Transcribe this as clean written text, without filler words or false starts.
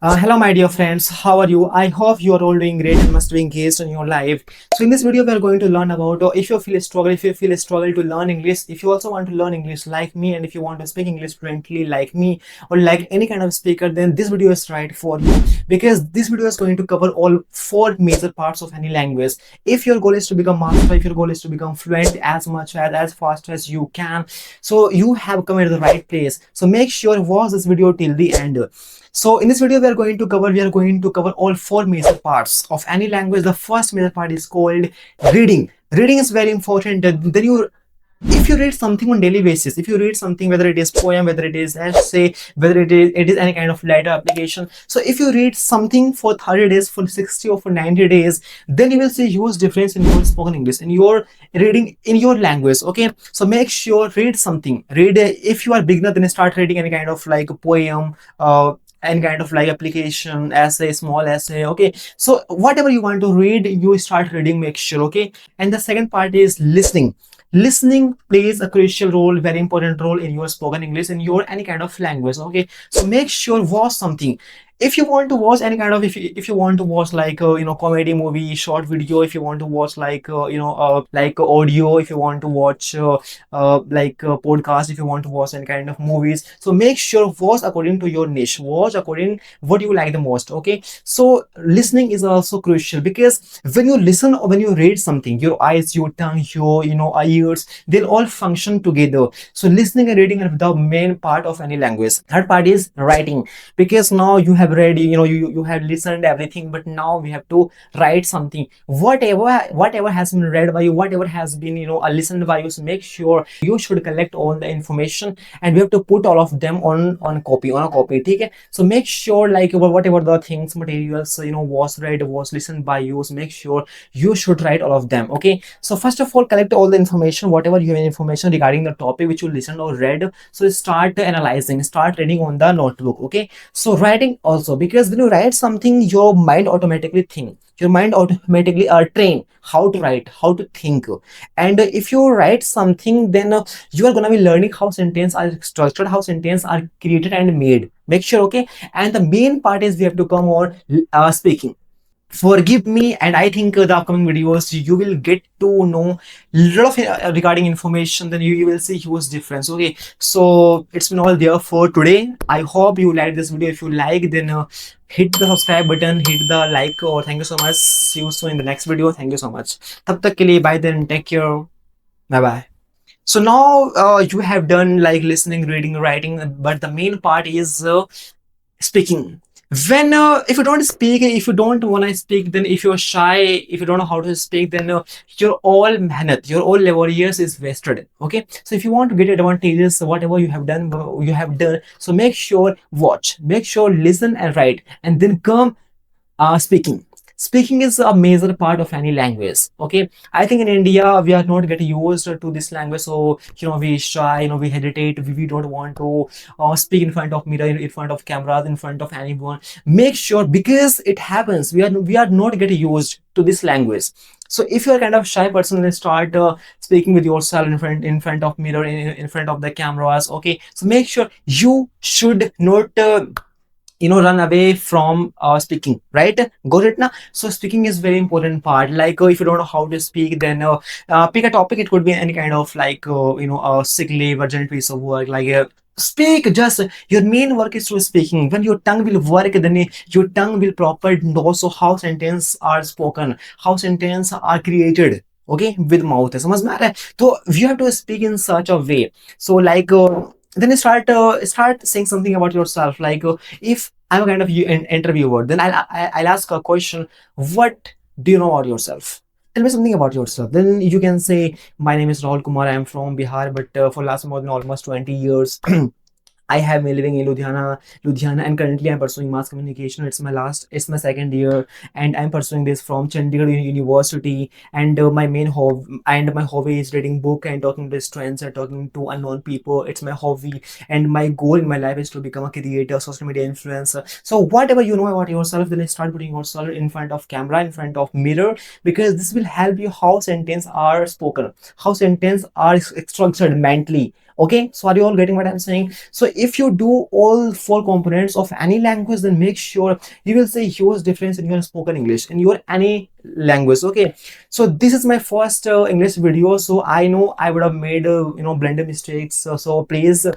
Hello, my dear friends. How are you? I hope you are all doing great and must be engaged in your life. So, in this video, we are going to learn about if you feel a struggle to learn English, if you also want to learn English like me, and if you want to speak English fluently like me or like any kind of speaker, then this video is right for you because this video is going to cover all four major parts of any language. If your goal is to become master, if your goal is to become fluent as fast as you can, so you have come at the right place. So, make sure watch this video till the end. So in this video we are going to cover all four major parts of any language. The first major part is called reading. Reading is very important. Then you if you read something on daily basis, if you read something, whether it is poem, whether it is essay, whether it is any kind of letter application, so if you read something for 30 days, for 60 or for 90 days, then you will see huge difference in your spoken English, in your reading, in your language. Okay, so make sure read something. If you are beginner, then start reading any kind of like poem, any kind of like application, essay, small essay. Okay, so whatever you want to read, you start reading, make sure. Okay, and the second part is listening. Listening plays a crucial role, very important role in your spoken English, in your any kind of language. Okay, so make sure watch something. If you want to watch any kind of, if you want to watch like comedy movie, short video, if you want to watch like like audio, if you want to watch podcast, if you want to watch any kind of movies, so make sure watch according to your niche, watch according what you like the most. Okay, so listening is also crucial because when you listen or when you read something, your eyes, your tongue, your ears, they'll all function together. So listening and reading are the main part of any language. Third part is writing, because now you have read, you have listened everything, but now we have to write something. Whatever has been read by you, whatever has been listened by you, so make sure you should collect all the information and we have to put all of them on a copy. Okay, so make sure like whatever the things, materials, was read, was listened by you, so make sure you should write all of them. Okay, so first of all, collect all the information, whatever you have information regarding the topic which you listened or read. So start analyzing, start reading on the notebook. Okay, so writing also, because when you write something, your mind automatically think, your mind automatically train how to write, how to think. And if you write something, then you are gonna be learning how sentences are structured, how sentences are created and made. Make sure. Okay, and the main part is we have to come on speaking. Forgive me, and I think the upcoming videos you will get to know lot of regarding information, then you will see huge difference. Okay, so it's been all there for today. I hope you like this video. If you like, then hit the subscribe button, hit the like, or thank you so much. See you soon in the next video. Thank you so much. Tab tak ke liye, bye then, take care, bye bye. So now you have done like listening, reading, writing, but the main part is speaking. When if you don't speak, if you don't want to speak, then if you're shy, if you don't know how to speak, then your all mehnat, your all labor years is wasted. Okay, so if you want to get advantages, whatever you have done, so make sure watch, make sure listen and write, and then come speaking. Speaking is a major part of any language. Okay, I think in India we are not getting used to this language, so we shy, we hesitate, we don't want to speak in front of mirror, in front of cameras, in front of anyone. Make sure, because it happens, we are not getting used to this language. So if you're kind of shy person, then start speaking with yourself in front of mirror, in front of the cameras. Okay, so make sure you should not run away from speaking, right? Got it now? So speaking is very important part. Like if you don't know how to speak, then pick a topic. It could be any kind of like a sick leave, urgent piece of work, like speak. Just your main work is through speaking. When your tongue will work, then your tongue will proper know so how sentence are spoken, how sentence are created. Okay, with mouth समझ में आ रहा है? तो you have to speak in such a way. So like then you start saying something about yourself. Like if I'm a kind of interviewer, then I'll ask a question. What do you know about yourself? Tell me something about yourself. Then you can say, my name is Rahul Kumar. I am from Bihar, but for last more than almost 20 years. I have been living in Ludhiana, and currently I'm pursuing mass communication. It's my second year, and I'm pursuing this from Chandigarh University. And my hobby is reading book and talking to strangers and talking to unknown people. It's my hobby, and my goal in my life is to become a creator, social media influencer. So whatever you know about yourself, then start putting yourself in front of camera, in front of mirror, because this will help you how sentences are spoken, how sentences are structured mentally. Okay, so are you all getting what I'm saying? So if you do all four components of any language, then make sure you will see huge difference in your spoken English in your any language. Okay, so this is my first English video, so I know I would have made blended mistakes, so please